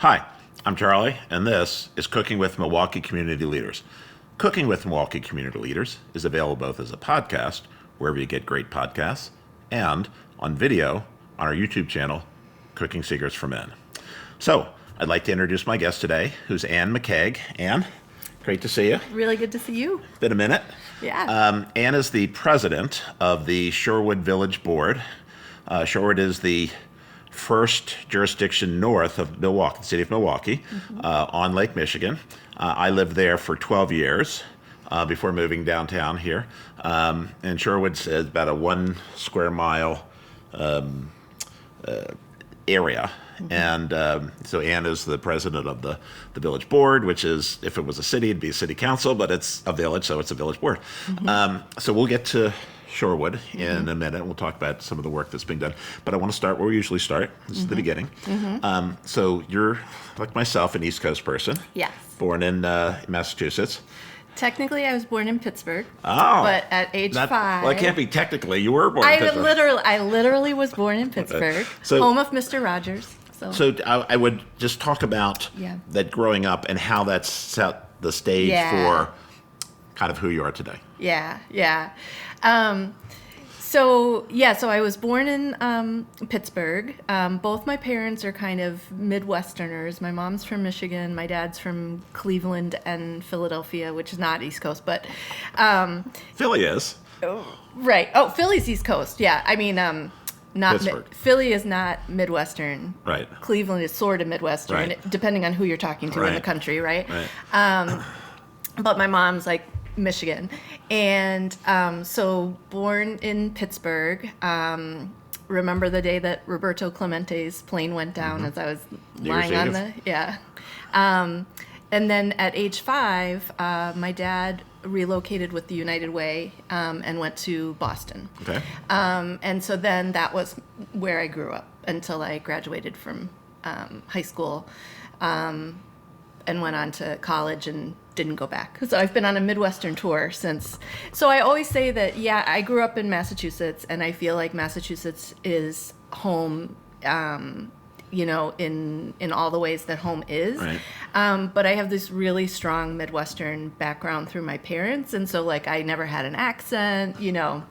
Hi, I'm Charlie, and this is Cooking with Milwaukee Community Leaders. Cooking with Milwaukee Community Leaders is available both as a podcast, wherever you get great podcasts, and on video on our YouTube channel, Cooking Secrets for Men. So, I'd like to introduce my guest today, who's Ann McKaig. Ann, great to see you. Really good to see you. Been a minute. Yeah. Ann is the president of the Shorewood Village Board. Shorewood is the first jurisdiction north of Milwaukee, the city of Milwaukee, on Lake Michigan. I lived there for 12 years before moving downtown here. And Shorewood's about a 1 square mile area. And so Ann is the president of the village board, which is, if it was a city, it'd be a city council, but it's a village, so it's a village board. So we'll get to Shorewood in a minute. We'll talk about some of the work that's being done. But I want to start where we usually start. This is the beginning. So you're, like myself, an East Coast person. Yes. Born in Massachusetts. Technically, I was born in Pittsburgh. Oh. But at age 5. Well, it can't be technically. You were born in Pittsburgh. I literally was born in Pittsburgh, So- home of Mr. Rogers. So I would just talk about that growing up and how that set the stage for kind of who you are today. Yeah. So I was born in Pittsburgh. Both my parents are kind of Midwesterners. My mom's from Michigan. My dad's from Cleveland and Philadelphia, which is not East Coast, but Philly is. Right. Oh, Philly's East Coast. Yeah. I mean, not Philly is not Midwestern. Right. Cleveland is sort of Midwestern, depending on who you're talking to in the country, right? But my mom's like Michigan. And so born in Pittsburgh. Remember the day that Roberto Clemente's plane went down as I was lying on the... And then at age 5, my dad relocated with the United Way and went to Boston. Okay. And so then that was where I grew up until I graduated from high school and went on to college and didn't go back. So I've been on a Midwestern tour since. So I always say that, I grew up in Massachusetts, and I feel like Massachusetts is home, in all the ways that home is. Right. But I have this really strong Midwestern background through my parents, and so like I never had an accent, the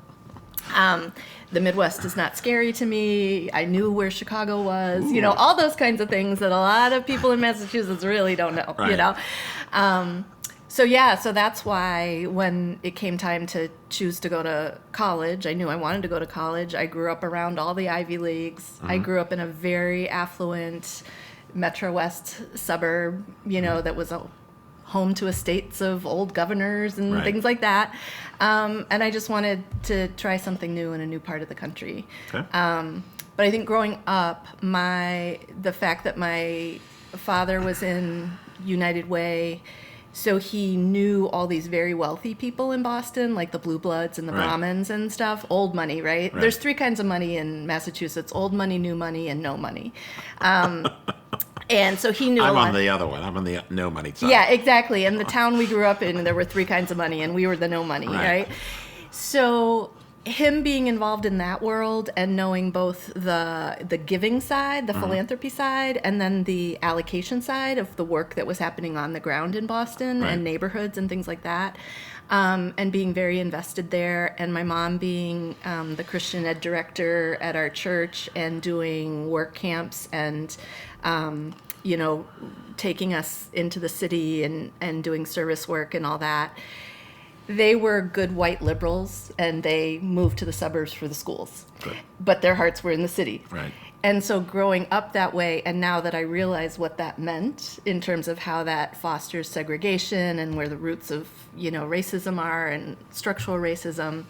Midwest is not scary to me. I knew where Chicago was, all those kinds of things that a lot of people in Massachusetts really don't know, So that's why when it came time to choose to go to college, I knew I wanted to go to college. I grew up around all the Ivy Leagues. I grew up in a very affluent Metro West suburb, that was home to estates of old governors and things like that. And I just wanted to try something new in a new part of the country. Okay. But I think growing up, the fact that my father was in United Way, so he knew all these very wealthy people in Boston, like the Blue Bloods and the Brahmins and stuff. Old money, right? There's 3 kinds of money in Massachusetts: old money, new money, and no money. And so he knew. I'm on the other one. I'm on the no money side. Yeah, exactly. And the town we grew up in, there were 3 kinds of money, and we were the no money, right? So him being involved in that world and knowing both the giving side, the philanthropy side, and then the allocation side of the work that was happening on the ground in Boston and neighborhoods and things like that, and being very invested there, and my mom being the Christian ed director at our church and doing work camps and taking us into the city and doing service work and all that. They were good white liberals, and they moved to the suburbs for the schools. Good. But their hearts were in the city. Right. And so growing up that way, and now that I realize what that meant in terms of how that fosters segregation and where the roots of, racism are and structural racism,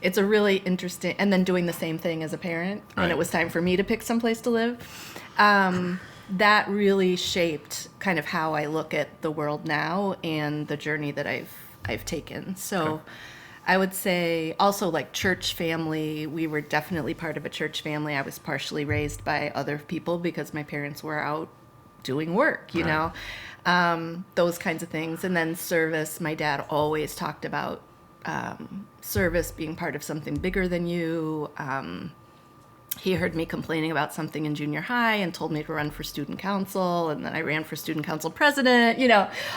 it's a really interesting, and then doing the same thing as a parent when it was time for me to pick someplace to live. That really shaped kind of how I look at the world now and the journey that I've taken. So I would say also like church family, we were definitely part of a church family. I was partially raised by other people because my parents were out doing work, those kinds of things. And then service, my dad always talked about service being part of something bigger than you, he heard me complaining about something in junior high and told me to run for student council, and then I ran for student council president,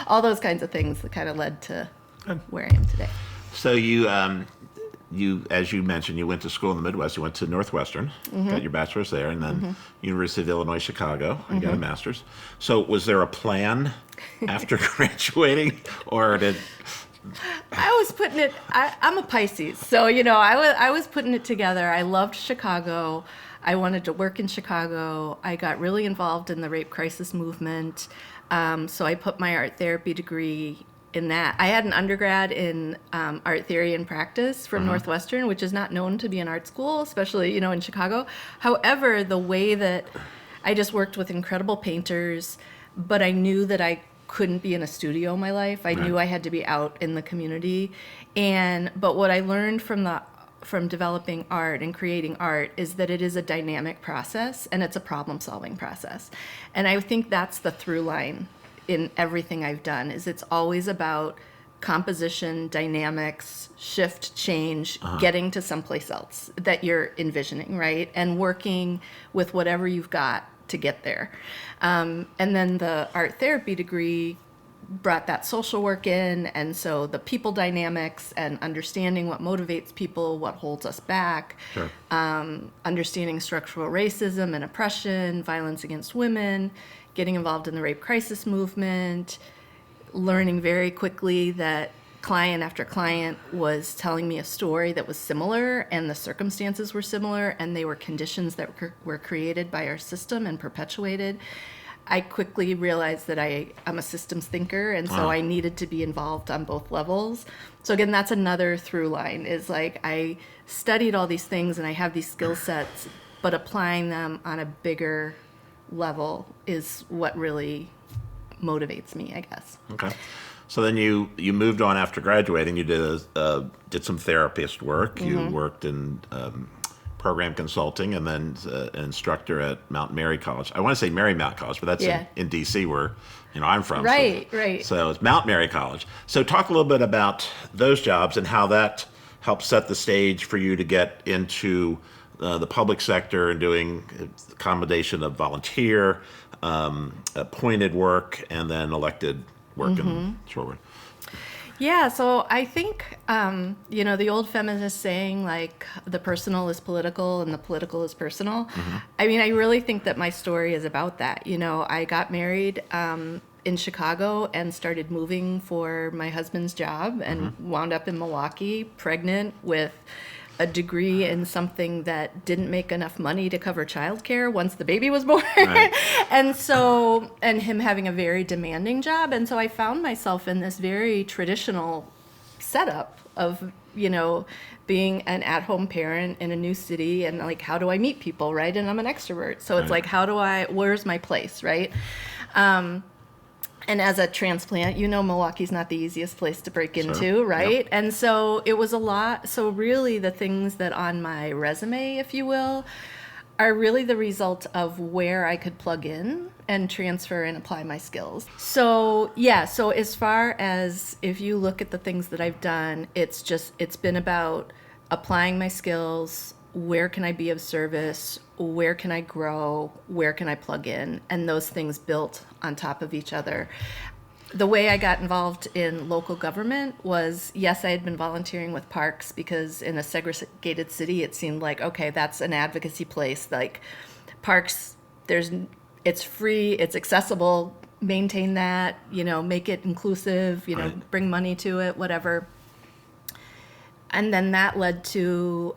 all those kinds of things that kind of led to where I am today. So you, as you mentioned, you went to school in the Midwest. You went to Northwestern, got your bachelor's there, and then University of Illinois Chicago, and got a master's. So was there a plan after graduating, or did... I was putting it, I'm a Pisces, so, I was putting it together. I loved Chicago. I wanted to work in Chicago. I got really involved in the rape crisis movement, so I put my art therapy degree in that. I had an undergrad in art theory and practice from Northwestern, which is not known to be an art school, especially, in Chicago. However, the way that I just worked with incredible painters, but I knew that I couldn't be in a studio my life. I knew I had to be out in the community. But what I learned from developing art and creating art is that it is a dynamic process, and it's a problem-solving process. And I think that's the through line in everything I've done, is it's always about composition, dynamics, shift, change, getting to someplace else that you're envisioning, right? And working with whatever you've got to get there. And then the art therapy degree brought that social work in, and so the people dynamics and understanding what motivates people, what holds us back, Sure. Understanding structural racism and oppression, violence against women, getting involved in the rape crisis movement, learning very quickly that client after client was telling me a story that was similar, and the circumstances were similar, and they were conditions that were created by our system and perpetuated. I quickly realized that I'm a systems thinker, and so I needed to be involved on both levels. So again, that's another through line, is like I studied all these things and I have these skill sets, but applying them on a bigger level is what really motivates me, I guess. Okay. So then you moved on after graduating. You did some therapist work. You worked in program consulting, and then an instructor at Mount Mary College. I want to say Marymount College, but that's in D.C. where I'm from. Right. So it's Mount Mary College. So talk a little bit about those jobs and how that helped set the stage for you to get into the public sector and doing a combination of volunteer, appointed work, and then elected work in Shorewood. Yeah, so I think, the old feminist saying, like, the personal is political and the political is personal. I mean, I really think that my story is about that. I got married in Chicago and started moving for my husband's job and wound up in Milwaukee, pregnant with a degree in something that didn't make enough money to cover childcare once the baby was born. Right. and him having a very demanding job. And so I found myself in this very traditional setup of, being an at-home parent in a new city, and like, how do I meet people, right? And I'm an extrovert. So it's like, where's my place, right? And as a transplant, Milwaukee's not the easiest place to break into, right? Yep. And so it was a lot. So really the things that on my resume, if you will, are really the result of where I could plug in and transfer and apply my skills. So as far as if you look at the things that I've done, it's been about applying my skills. Where can I be of service? Where can I grow? Where can I plug in? And those things built on top of each other. The way I got involved in local government was, yes, I had been volunteering with parks because in a segregated city, it seemed like, okay, that's an advocacy place. Like parks, it's free, it's accessible, maintain that, make it inclusive, Right. bring money to it, whatever. And then that led to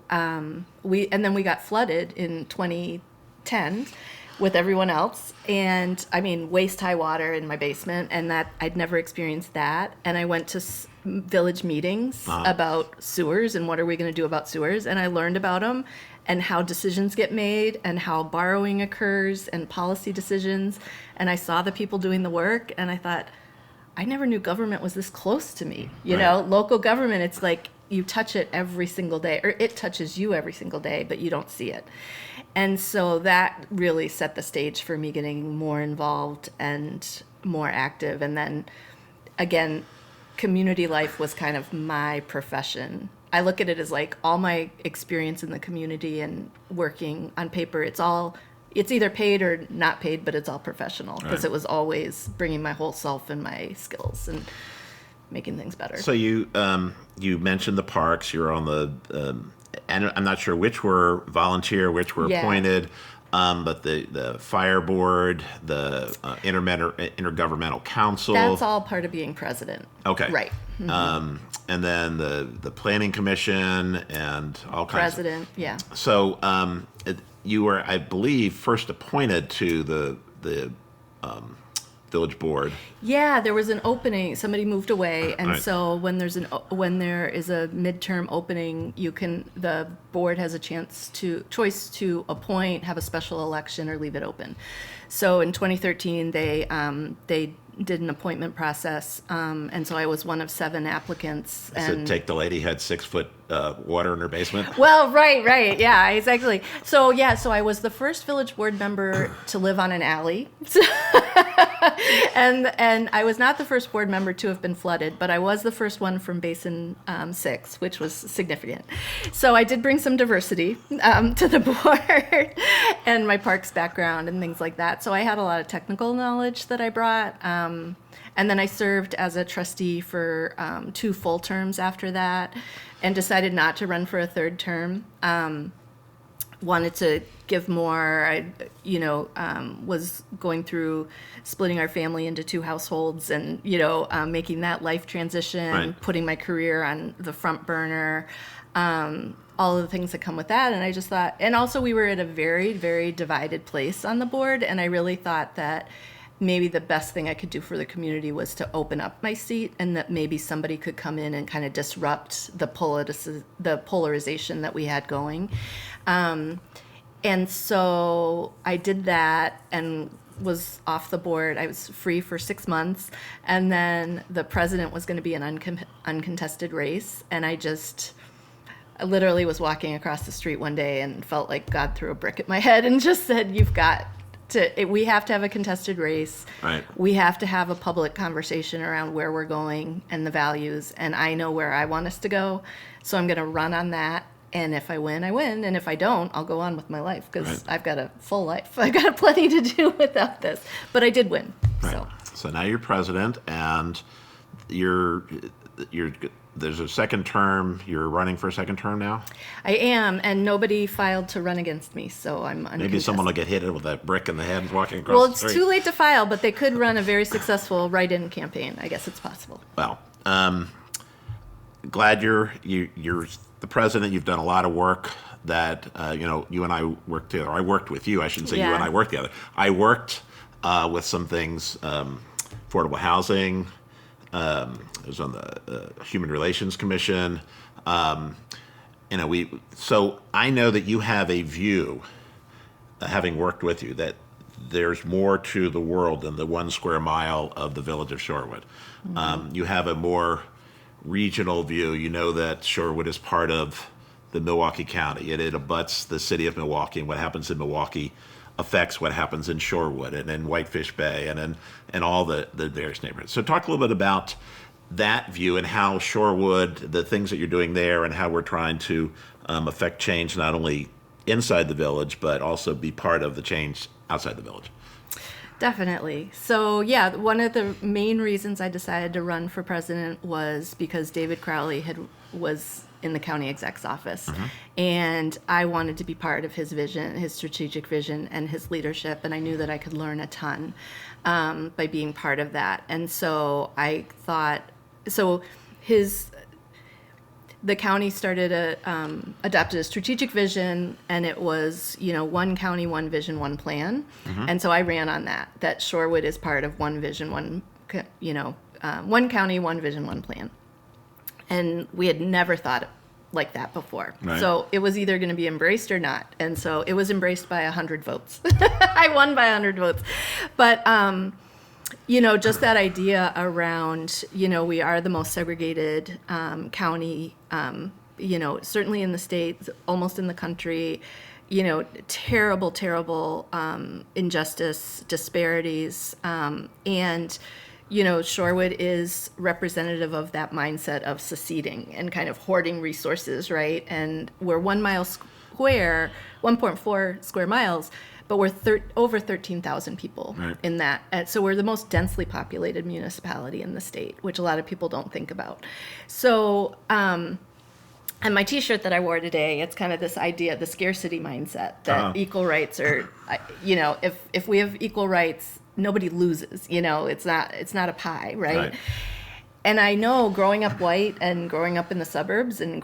we got flooded in 2010 with everyone else, and I mean waist high water in my basement, and that I'd never experienced that. And I went to village meetings about sewers and what are we going to do about sewers, and I learned about them and how decisions get made and how borrowing occurs and policy decisions. And I saw the people doing the work, and I thought, I never knew government was this close to me. Local government, it's like you touch it every single day, or it touches you every single day, but you don't see it. And so that really set the stage for me getting more involved and more active. And then again, community life was kind of my profession I look at it as like all my experience in the community and working on paper, it's either paid or not paid, but it's all professional because it was always bringing my whole self and my skills and making things better. So you mentioned the parks. You're on the, and I'm not sure which were volunteer, which were appointed, but the fire board, the Intergovernmental Council. That's all part of being president. Okay. Right. And then the planning commission and all kinds President, yeah. So you were, I believe, first appointed to the village board. Yeah, there was an opening. Somebody moved away, and Right. so when there is a midterm opening, the board has a choice to appoint, have a special election, or leave it open. So in 2013, they did an appointment process, and so I was one of 7 applicants. Does it take the lady who had 6-foot water in her basement? Well, right, yeah, exactly. So I was the first village board member to live on an alley, and I was not the first board member to have been flooded, but I was the first one from Basin 6, which was significant. So I did bring some diversity to the board and my parks background and things like that. So I had a lot of technical knowledge that I brought. And then I served as a trustee for 2 full terms after that and decided not to run for a 3rd term. Wanted to give more. I was going through splitting our family into 2 households and, making that life transition, Right. putting my career on the front burner, all of the things that come with that. And I just thought, and also we were at a very, very divided place on the board. And I really thought that maybe the best thing I could do for the community was to open up my seat, and that maybe somebody could come in and kind of disrupt the polarization that we had going. And so I did that and was off the board. I was free for 6 months, and then the president was going to be an uncontested race, and I literally was walking across the street one day and felt like God threw a brick at my head and just said, we have to have a contested race. Right. We have to have a public conversation around where we're going and the values. And I know where I want us to go. So I'm going to run on that. And if I win, I win. And if I don't, I'll go on with my life because Right. I've got a full life. I've got plenty to do without this. But I did win. Right. So now you're president, and there's a 2nd term. You're running for a 2nd term now? I am, and nobody filed to run against me, so I'm uncontested. Maybe someone will get hit with a brick in the head walking across Well, the it's street. too late to file, but they could run a very successful write-in campaign. I guess it's possible. Well, glad you're the president. You've done a lot of work that, you and I worked together. I worked with you. I shouldn't say you Yeah. and I worked together. I worked with some things, affordable housing. I was on the Human Relations Commission. So I know that you have a view, having worked with you, that there's more to the world than the 1 square mile of the village of Shorewood. Mm-hmm. You have a more regional view. You know that Shorewood is part of the Milwaukee County. It abuts the city of Milwaukee, and what happens in Milwaukee affects what happens in Shorewood and in Whitefish Bay and all the various neighborhoods. So talk a little bit about that view and how Shorewood, the things that you're doing there, and how we're trying to affect change not only inside the village, but also be part of the change outside the village. Definitely. So yeah, one of the main reasons I decided to run for president was because David Crowley was in the county exec's office, and I wanted to be part of his vision, his strategic vision, and his leadership, and I knew that I could learn a ton by being part of that. And so I thought, the county adopted a strategic vision, and it was, 1 county, 1 vision, 1 plan. And so I ran on that Shorewood is part of 1 vision, 1 county, 1 vision, 1 plan. And we had never thought like that before. Right. So it was either going to be embraced or not. And so it was embraced by 100 votes. I won by 100 votes. But, just that idea around, we are the most segregated county, certainly in the state, almost in the country, terrible injustice, disparities. And, Shorewood is representative of that mindset of seceding and kind of hoarding resources, right? And we're 1 mile square, 1.4 square miles, but we're over 13,000 people in that. And so we're the most densely populated municipality in the state, which a lot of people don't think about. So, and my T-shirt that I wore today, it's kind of this idea, the scarcity mindset that equal rights are, if we have equal rights, nobody loses. It's not a pie, right? And I know growing up white and growing up in the suburbs and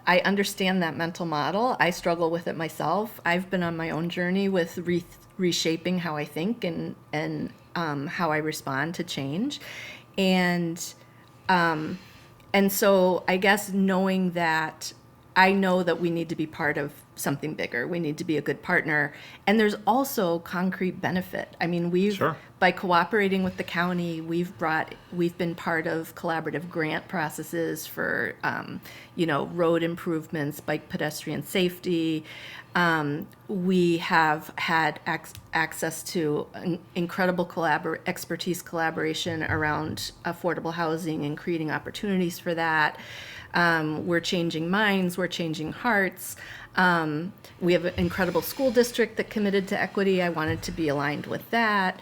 I understand that mental model. I struggle with it myself. I've been on my own journey with reshaping how I think and how I respond to change. And so I guess knowing that, I know that we need to be part of something bigger. We need to be a good partner. And there's also concrete benefit. I mean, by cooperating with the county, we've been part of collaborative grant processes for, road improvements, bike pedestrian safety. We have had access to incredible expertise collaboration around affordable housing and creating opportunities for that. We're changing minds, we're changing hearts. We have an incredible school district that committed to equity. I wanted to be aligned with that.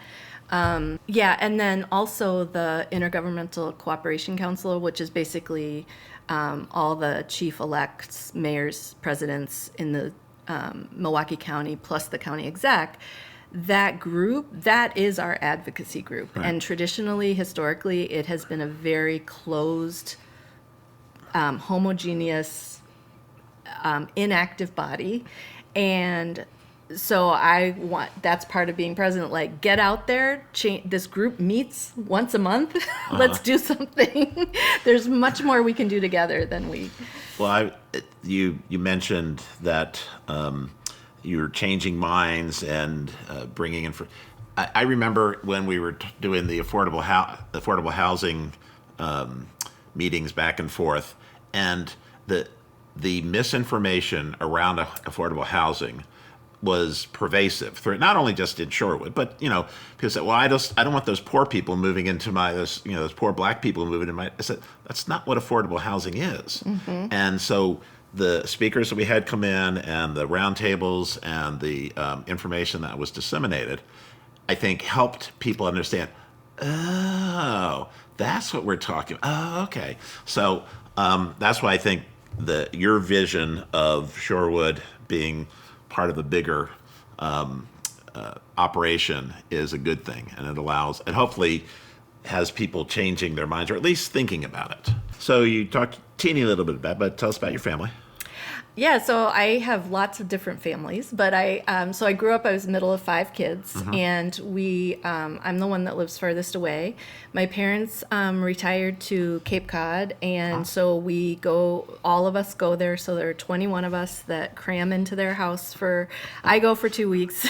And then also the Intergovernmental Cooperation Council, which is basically all the chief-elects, mayors, presidents in the Milwaukee County, plus the county exec. That group, that is our advocacy group. And traditionally, historically, it has been a very closed, homogeneous, inactive body. And so that's part of being president, like get out there, this group meets once a month, let's do something. There's much more we can do together than we. Well, you mentioned that you're changing minds and bringing in. I remember when we were doing the affordable housing meetings back and forth, and the misinformation around affordable housing was pervasive through not only just in Shorewood, but people said, "Well, I don't want those poor people moving into those poor black people moving into my." I said, "That's not what affordable housing is." And so the speakers that we had come in and the roundtables and the information that was disseminated, I think helped people understand. Oh, that's what we're talking about. Oh, okay. So that's why I think your vision of Shorewood being part of a bigger operation is a good thing, and it hopefully has people changing their minds or at least thinking about it. So you talked teeny little bit about, but tell us about your family. Yeah, so I have lots of different families, but I grew up, I was the middle of 5 kids, and I'm the one that lives furthest away. My parents retired to Cape Cod, and so all of us go there, so there are 21 of us that cram into their house I go for 2 weeks.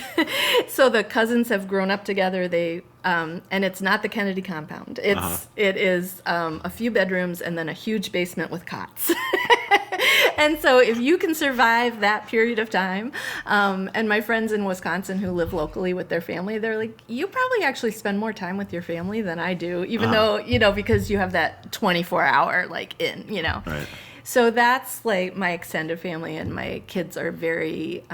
So the cousins have grown up together, and it's not the Kennedy compound. It is a few bedrooms and then a huge basement with cots. And so if you can survive that period of time, and my friends in Wisconsin who live locally with their family, they're like, you probably actually spend more time with your family than I do, even though, because you have that 24-hour Right. So that's like my extended family, and my kids are very,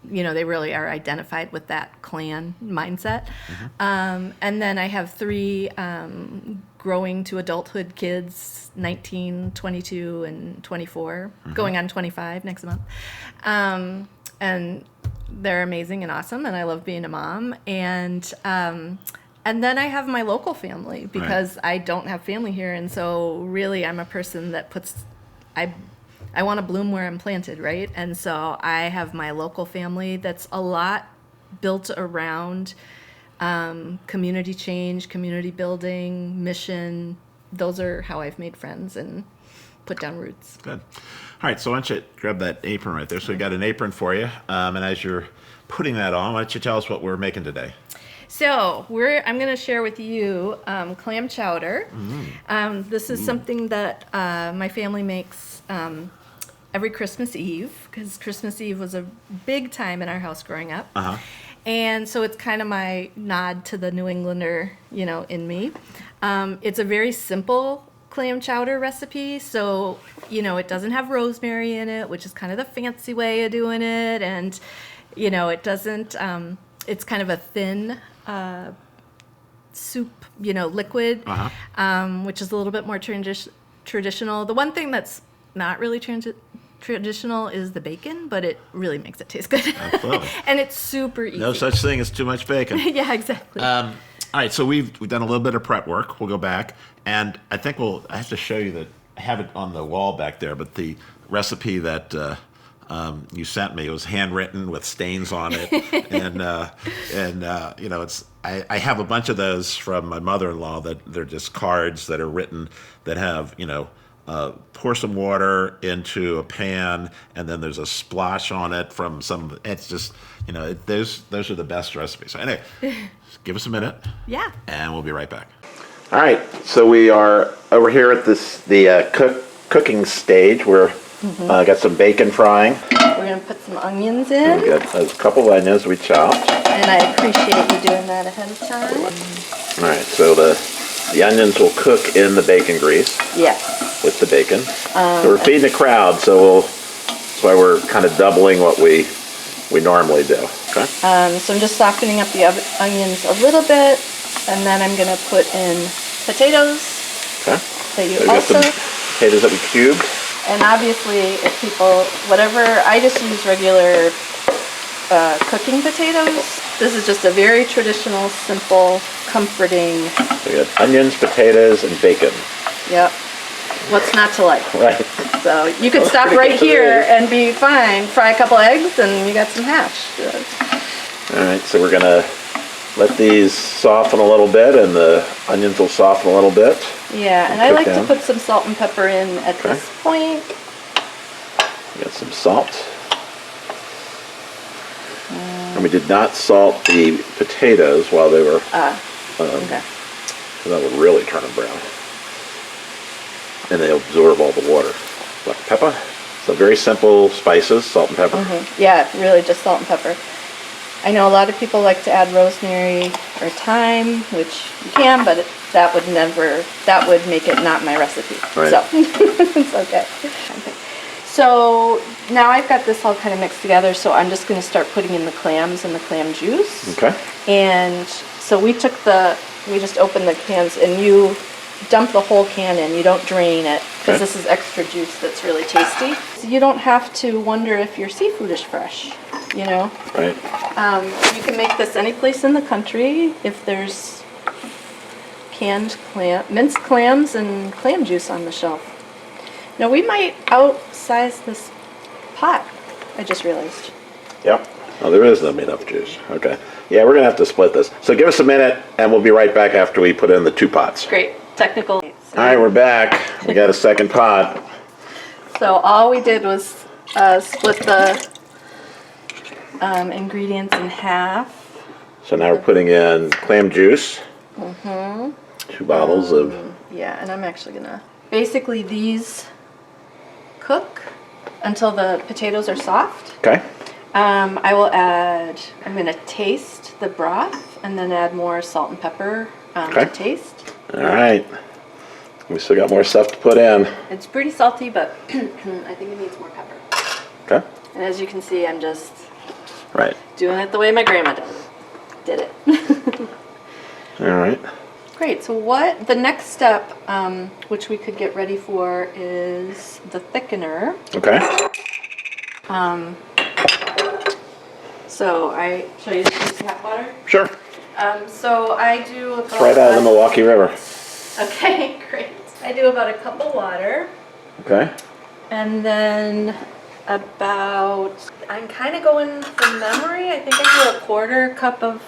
they really are identified with that clan mindset. And then I have 3 growing to adulthood kids, 19, 22, and 24, going on 25 next month. And they're amazing and awesome, and I love being a mom. And then I have my local family, because I don't have family here, and so really I'm a person that I want to bloom where I'm planted, right? And so I have my local family that's a lot built around community change, community building, mission. Those are how I've made friends and put down roots. Good. All right, so why don't you grab that apron right there? So we got an apron for you. And as you're putting that on, why don't you tell us what we're making today? So I'm going to share with you clam chowder. This is something that my family makes every Christmas Eve, because Christmas Eve was a big time in our house growing up. And so it's kind of my nod to the New Englander, in me. It's a very simple clam chowder recipe. So, it doesn't have rosemary in it, which is kind of the fancy way of doing it. And, it doesn't, it's kind of a thin soup, liquid, which is a little bit more traditional. The one thing that's not really traditional is the bacon, but it really makes it taste good. Absolutely. And it's super easy. No such thing as too much bacon. Yeah, exactly. All right, so we've done a little bit of prep work. We'll go back, and I think I have to show you that I have it on the wall back there, but the recipe that you sent me was handwritten with stains on it, and it's I have a bunch of those from my mother-in-law that they're just cards that are written that have pour some water into a pan, and then there's a splash on it from some. It's just those are the best recipes. So anyway, give us a minute. Yeah. And we'll be right back. All right, so we are over here at the cooking stage. We're got some bacon frying. We're gonna put some onions in. We got a couple of onions we chopped. And I appreciate you doing that ahead of time. All right, so the onions will cook in the bacon grease. Yes. With the bacon. So we're feeding the crowd, so that's why we're kind of doubling what we normally do. Okay. So I'm just softening up the onions a little bit, and then I'm gonna put in potatoes. Okay. That you So we got some potatoes that we cubed. And obviously, if people, I just use regular cooking potatoes. This is just a very traditional, simple, comforting. So we got onions, potatoes, and bacon. Yep. What's not to like? Right. So you could stop right here and be fine. Fry a couple eggs and you got some hash. All right, so we're gonna let these soften a little bit, and the onions will soften a little bit. Yeah, and I like to put some salt and pepper in at this point. We got some salt. And we did not salt the potatoes while they were. Okay. So that would really turn them brown. And they absorb all the water. Black pepper. So very simple spices, salt and pepper. Yeah, really just salt and pepper. I know a lot of people like to add rosemary or thyme, which you can, but that would make it not my recipe. Right. So it's okay. So now I've got this all kind of mixed together, so I'm just going to start putting in the clams and the clam juice. Okay. And so we just opened the cans, and you dump the whole can in. You don't drain it, because this is extra juice that's really tasty. So you don't have to wonder if your seafood is fresh, Right. You can make this any place in the country if there's minced clams and clam juice on the shelf. Now we might outsize this pot, I just realized. Yep. Oh, there is enough juice. Okay. Yeah, we're going to have to split this. So give us a minute, and we'll be right back after we put in the 2 pots. Great. Technical. All right, we're back. We got a second pot. So all we did was split the ingredients in half. So now we're putting in clam juice. 2 bottles of. Yeah, and I'm actually gonna. Basically, these cook until the potatoes are soft. Okay. I'm gonna taste the broth and then add more salt and pepper to taste. All right. We still got more stuff to put in. It's pretty salty, but I think it needs more pepper. Okay. And as you can see, I'm just doing it the way my grandma did it. All right. Great. So the next step, which we could get ready for, is the thickener. Okay. So shall I use tap water? Sure. So I do about... It's right out of the Milwaukee River. Okay, great. I do about a cup of water. Okay. And then I'm kind of going from memory. I think I do a 1/4 cup of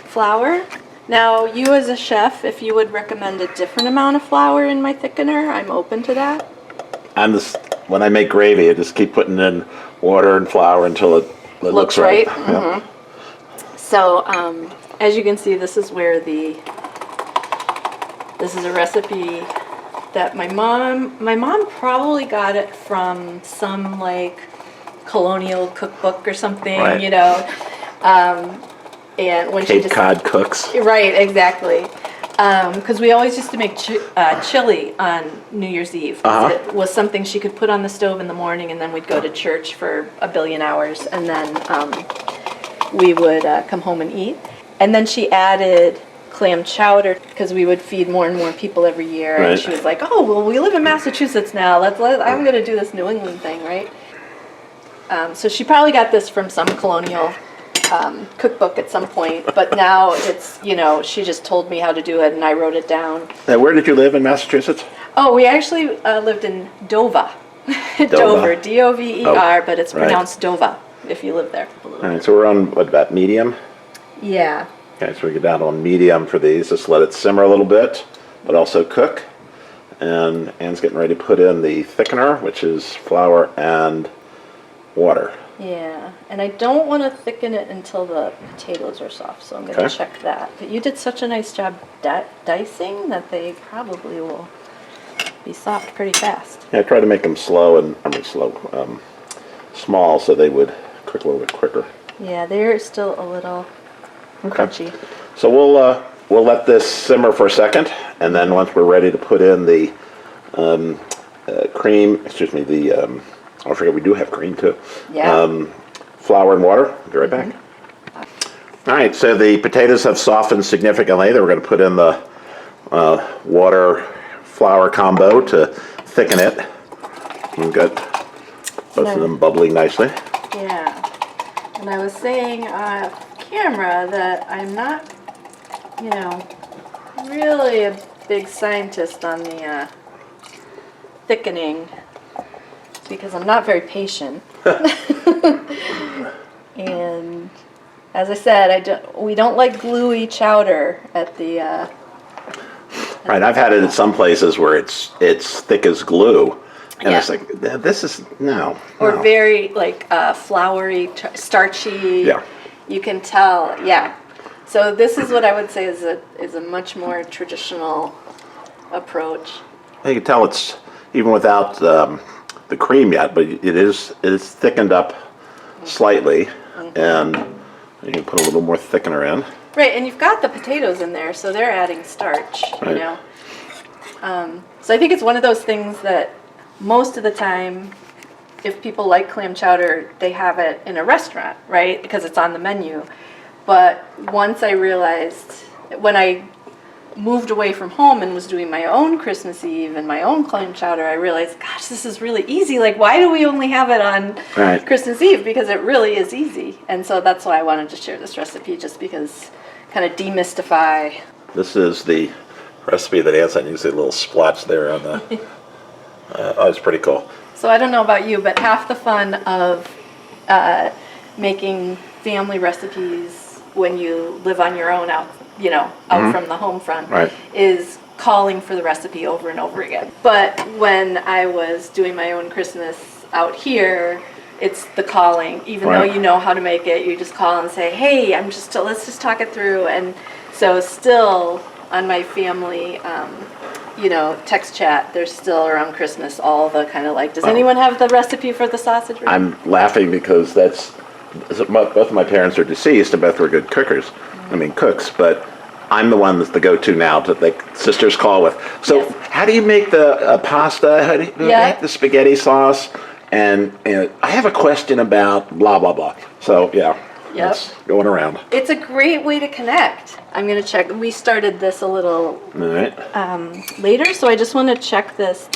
flour. Now, you as a chef, if you would recommend a different amount of flour in my thickener, I'm open to that. When I make gravy, I just keep putting in water and flour until it looks right. Mm-hmm. So, as you can see, this is a recipe that my mom probably got it from some colonial cookbook or something, And when Cape Cod cooks. right, exactly. Because we always used to make chili on New Year's Eve. It was something she could put on the stove in the morning, and then we'd go to church for a billion hours, and then we would come home and eat. And then she added clam chowder because we would feed more and more people every year. Right. And she was like, "Oh, well, we live in Massachusetts now. I'm going to do this New England thing, right?" So she probably got this from some colonial cookbook at some point, but now it's, she just told me how to do it and I wrote it down. Now, where did you live in Massachusetts? Oh, we actually lived in Dover. Dover, Dover, but it's pronounced Dova if you live there. All right, so we're on, what, about medium? Yeah. Okay, so we get down on medium for these. Just let it simmer a little bit, but also cook. And Anne's getting ready to put in the thickener, which is flour and water. Yeah, and I don't want to thicken it until the potatoes are soft, so I'm going to check that. But you did such a nice job dicing that they probably will be soft pretty fast. Yeah, I try to make them small, so they would cook a little bit quicker. Yeah, they're still a little crunchy. So we'll let this simmer for a second, and then once we're ready to put in the cream, I forget we do have cream too. Yeah. Flour and water. I'll be right back. All right, so the potatoes have softened significantly. Then we're going to put in the water flour combo to thicken it. We've got both of them bubbling nicely. Yeah. And I was saying on camera that I'm not, really a big scientist on the thickening because I'm not very patient. And as I said, we don't like gluey chowder at the. Right, I've had it in some places where it's thick as glue, and it's like this is no. Or very like floury, starchy. Yeah. You can tell. Yeah. So this is what I would say is a much more traditional approach. You can tell it's even without the cream yet, but it is thickened up slightly, and you can put a little more thickener in. Right, and you've got the potatoes in there, so they're adding starch, Right. So I think it's one of those things that most of the time, if people like clam chowder, they have it in a restaurant, right? Because it's on the menu. But once I realized, when I moved away from home and was doing my own Christmas Eve and my own clam chowder, I realized, gosh, this is really easy. Like, why do we only have it on Christmas Eve? Because it really is easy. And so that's why I wanted to share this recipe, just because kind of demystify. This is the recipe that Anne sent. You see a little splotch there on the. It's pretty cool. So I don't know about you, but half the fun of making family recipes when you live on your own out from the home front is calling for the recipe over and over again. But when I was doing my own Christmas out here, it's the calling. Even though you know how to make it, you just call and say, "Hey, let's just talk it through." And so still on my family, text chat, there's still around Christmas all the kind of like, does anyone have the recipe for the sausage? I'm laughing because both of my parents are deceased and both were good cookers. Cooks, but I'm the one that's the go-to now to the sisters call with. So how do you make the pasta? How do you make the spaghetti sauce? And I have a question about blah, blah, blah. So, that's going around. It's a great way to connect. I'm going to check. We started this a little later, so I just want to check this.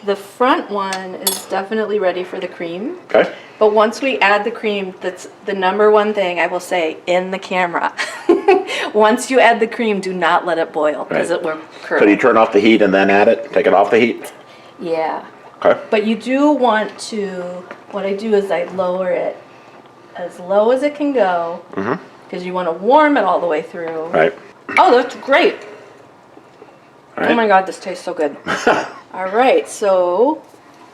The front one is definitely ready for the cream. Okay. But once we add the cream, that's the number one thing I will say in the camera. Once you add the cream, do not let it boil because it will curdle. So do you turn off the heat and then add it? Take it off the heat? Yeah. Okay. But you do want to, what I do is I lower it as low as it can go because you want to warm it all the way through. Right. Oh, that's great. Right. Oh my God, this tastes so good. All right, so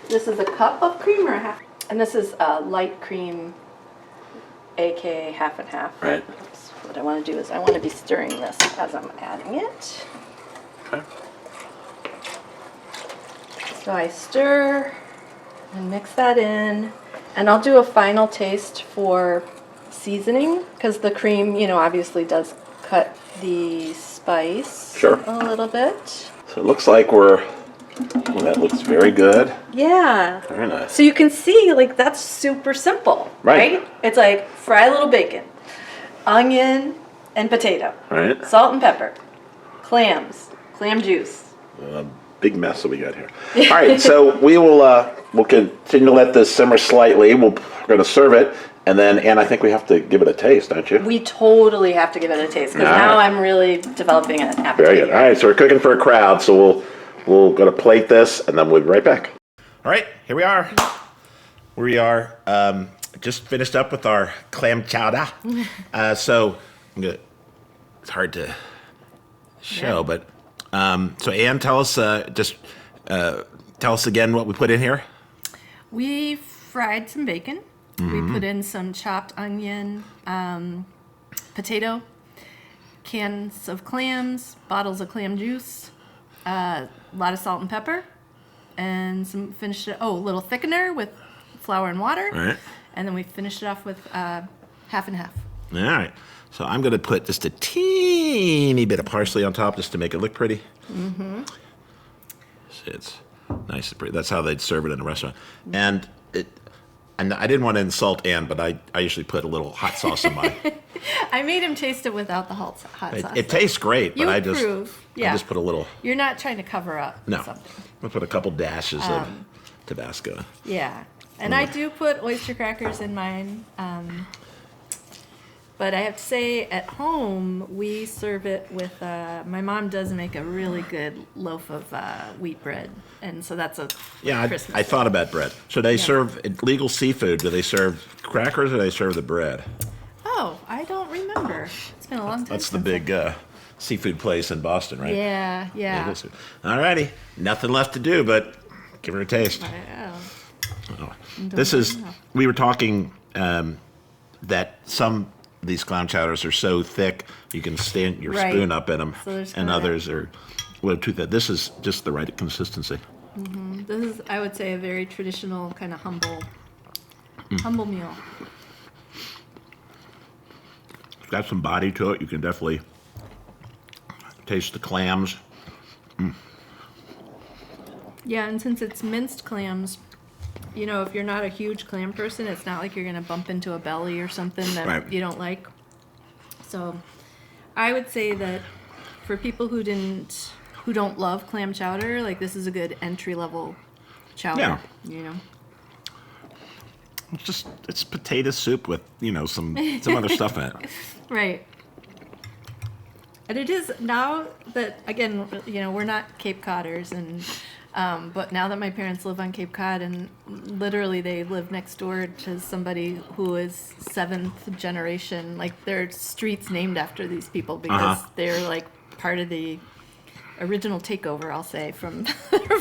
this is a cup of cream or a half, and this is light cream, aka half and half. Right. So what I want to do is I want to be stirring this as I'm adding it. Okay. So I stir and mix that in, and I'll do a final taste for seasoning, because the cream, obviously does cut the spice Sure. a little bit. So it looks like that looks very good. Yeah. Very nice. So you can see, that's super simple, right? It's like fry a little bacon, onion and potato, Right. salt and pepper, clams, clam juice. Big mess that we got here. All right, so we'll continue to let this simmer slightly. We're going to serve it, and then, Ann, I think we have to give it a taste, don't you? We totally have to give it a taste, because now I'm really developing an appetite. Very good. All right, so we're cooking for a crowd, so we'll go to plate this, and then we'll be right back. All right, here we are. We are just finished up with our clam chowder. So it's hard to show, but so Ann, tell us again what we put in here. We fried some bacon. We put in some chopped onion, potato, cans of clams, bottles of clam juice, a lot of salt and pepper, and a little thickener with flour and water. All right. And then we finished it off with half and half. All right. So I'm going to put just a teeny bit of parsley on top just to make it look pretty. Mm-hmm. It's nice and pretty. That's how they'd serve it in a restaurant. And I didn't want to insult Ann, but I usually put a little hot sauce in mine. I made him taste it without the hot sauce. It tastes great, but I just put a little. You're not trying to cover up something. I'll put a couple dashes of Tabasco. Yeah. And I do put oyster crackers in mine. But I have to say, at home, we serve it with, my mom does make a really good loaf of wheat bread. And so that's a Christmas I thought about bread. So they serve legal seafood. Do they serve crackers or do they serve the bread? Oh, I don't remember. It's been a long time. That's the big seafood place in Boston, right? Yeah. All righty. Nothing left to do but give her a taste. We were talking that some of these clam chowders are so thick you can stand your spoon up in them, and others are too thick. This is just the right consistency. Mm-hmm. This is, I would say, a very traditional kind of humble meal. It's got some body to it. You can definitely taste the clams. Yeah, and since it's minced clams, if you're not a huge clam person, it's not like you're going to bump into a belly or something that you don't like. So I would say that for people who don't love clam chowder, this is a good entry-level chowder. Yeah. It's potato soup with, some other stuff in it. Right. And it is, now that, again, we're not Cape Codders, and but now that my parents live on Cape Cod, and literally they live next door to somebody who is 7th generation, there are streets named after these people because they're part of the original takeover, I'll say, from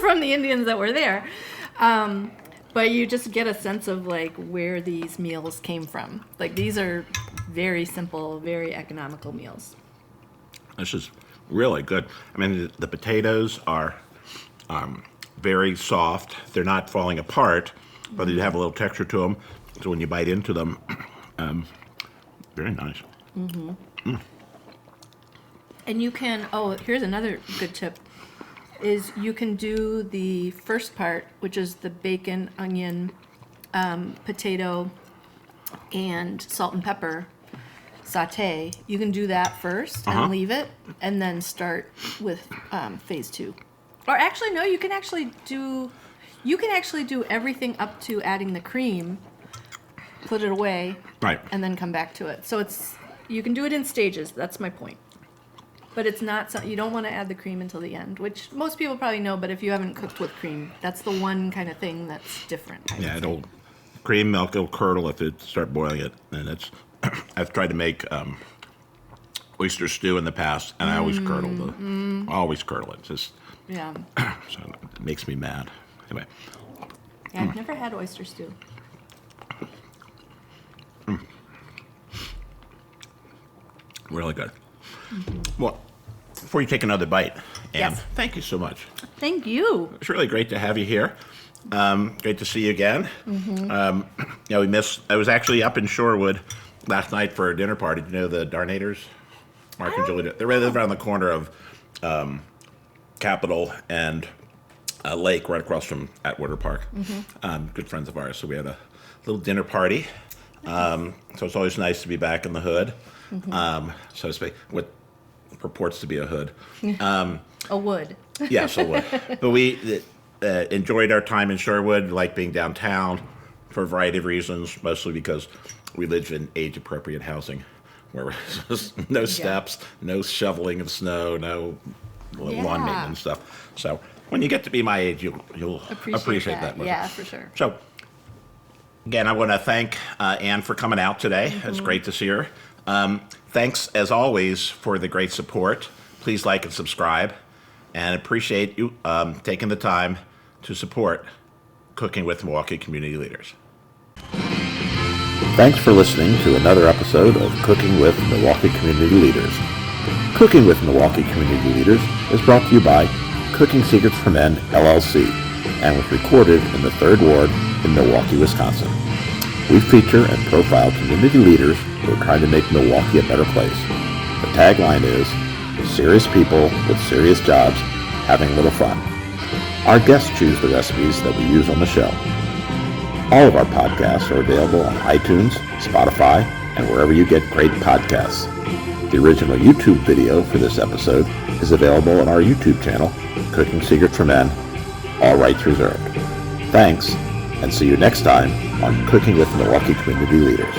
from the Indians that were there. But you just get a sense of where these meals came from. These are very simple, very economical meals. This is really good. I mean, the potatoes are very soft. They're not falling apart, but they have a little texture to them. So when you bite into them, very nice. Mm-hmm. And you can, here's another good tip, is you can do the first part, which is the bacon, onion, potato, and salt and pepper sauté. You can do that first and leave it, and then start with phase 2. Or actually, no, you can actually do everything up to adding the cream, put it away, and then come back to it. So you can do it in stages. That's my point. But it's not you don't want to add the cream until the end, which most people probably know. But if you haven't cooked with cream, that's the one kind of thing that's different. It'll cream, milk, it'll curdle if you start boiling it, and it's. I've tried to make oyster stew in the past, and I always curdle it. Just so it makes me mad. Anyway. Yeah, I've never had oyster stew. Really good. Mm-hmm. Well, before you take another bite, Ann, thank you so much. Thank you. It's really great to have you here. Great to see you again. Mm-hmm. I was actually up in Shorewood last night for a dinner party. You know the Darnators? Mark and Julie. They're right around the corner of Capitol and Lake, right across from Atwater Park. Good friends of ours. So we had a little dinner party. So it's always nice to be back in the hood, so to speak. What purports to be a hood. A wood. Yes, a wood. But we enjoyed our time in Shorewood, like being downtown for a variety of reasons, mostly because we live in age-appropriate housing, where no steps, no shoveling of snow, no lawn maintenance stuff. So when you get to be my age, you'll appreciate that more. Yeah, for sure. So again, I want to thank Anne for coming out today. It's great to see her. Thanks, as always, for the great support. Please like and subscribe, and appreciate you taking the time to support Cooking with Milwaukee Community Leaders. Thanks for listening to another episode of Cooking with Milwaukee Community Leaders. Cooking with Milwaukee Community Leaders is brought to you by Cooking Secrets for Men, LLC, and was recorded in the 3rd Ward in Milwaukee, Wisconsin. We feature and profile community leaders who are trying to make Milwaukee a better place. The tagline is, serious people with serious jobs having a little fun. Our guests choose the recipes that we use on the show. All of our podcasts are available on iTunes, Spotify, and wherever you get great podcasts. The original YouTube video for this episode is available on our YouTube channel, Cooking Secrets for Men, all rights reserved. Thanks, and see you next time on Cooking with Milwaukee Community Leaders.